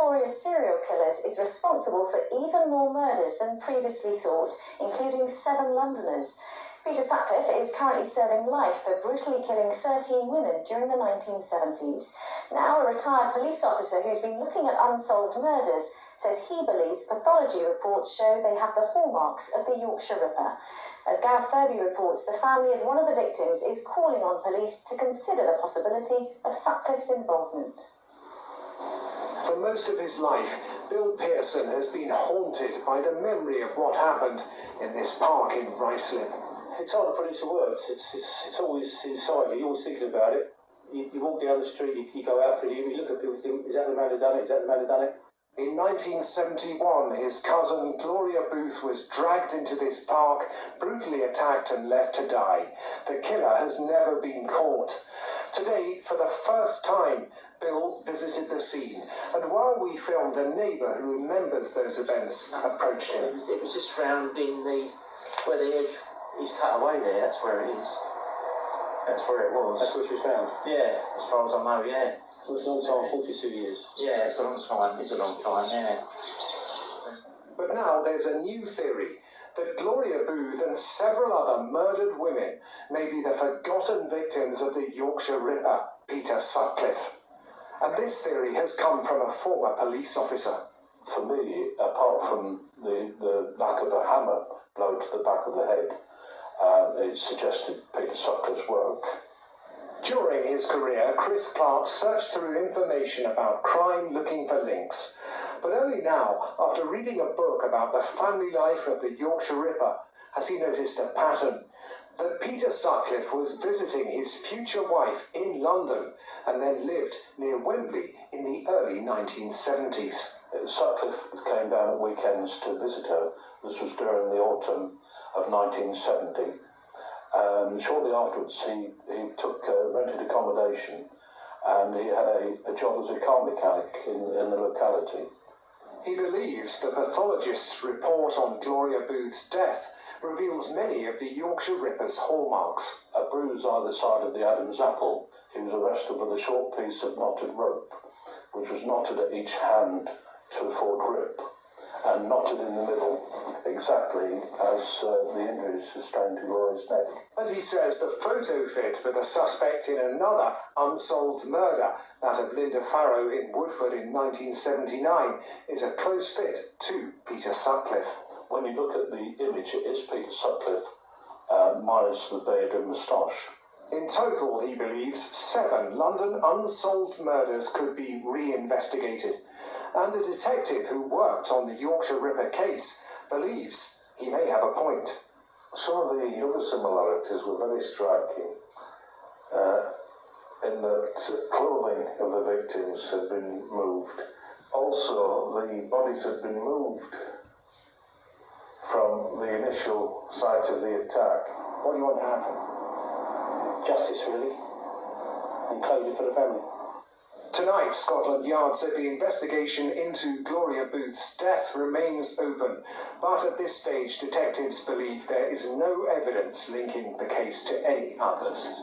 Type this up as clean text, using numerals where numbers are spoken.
notorious serial killers is responsible for even more murders than previously thought, including 7 Londoners. Peter Sutcliffe is currently serving life for brutally killing 13 women during the 1970s. Now, a retired police officer who's been looking at unsolved murders says he believes pathology reports show they have the hallmarks of the Yorkshire Ripper. As Gareth Thurby reports, the family of one of the victims is calling on police to consider the possibility of Sutcliffe's involvement. For most of his life, Bill Pearson has been haunted by the memory of what happened in this park in Ruislip. It's hard to put into words. It's always inside you. You're always thinking about it. You walk down the street, you go out for a you look at people and think, is that the man who done it? Is that the man who done it? In 1971, his cousin Gloria Booth was dragged into this park, brutally attacked and left to die. The killer has never been caught. Today, for the first time, Bill visited the scene, and while we filmed, a neighbour who remembers those events approached him. It was just round in where the edge is cut away there, that's where it is. That's where it was. That's where she was found? Yeah, as far as I know, yeah. So it's a long time, 42 years. Yeah, it's a long time. It's a long time, yeah. But now there's a new theory that Gloria Booth and several other murdered women may be the forgotten victims of the Yorkshire Ripper, Peter Sutcliffe. And this theory has come from a former police officer. For me, apart from the lack of a hammer blow to the back of the head, it suggested Peter Sutcliffe's work. During his career, Chris Clark searched through information about crime looking for links. But only now, after reading a book about the family life of the Yorkshire Ripper, has he noticed a pattern. That Peter Sutcliffe was visiting his future wife in London and then lived near Wembley in the early 1970s. Sutcliffe came down at weekends to visit her. This was during the autumn of 1970. Shortly afterwards, he took rented accommodation, and he had a job as a car mechanic in the locality. He believes the pathologist's report on Gloria Booth's death reveals many of the Yorkshire Ripper's hallmarks. A bruise either side of the Adam's apple. He was arrested with a short piece of knotted rope, which was knotted at each hand to afford grip, and knotted in the middle, exactly as the injuries sustained to Gloria's neck. And he says the photo fit for the suspect in another unsolved murder, that of Linda Farrow in Woodford in 1979, is a close fit to Peter Sutcliffe. When you look at the image, it is Peter Sutcliffe, minus the beard and moustache. In total, he believes 7 London unsolved murders could be re-investigated. And the detective who worked on the Yorkshire Ripper case believes he may have a point. Some of the other similarities were very striking, in that clothing of the victims had been moved. Also, the bodies had been moved from the initial site of the attack. What do you want to happen? Justice, really. And closure for the family. Tonight, Scotland Yard said the investigation into Gloria Booth's death remains open, but at this stage detectives believe there is no evidence linking the case to any others.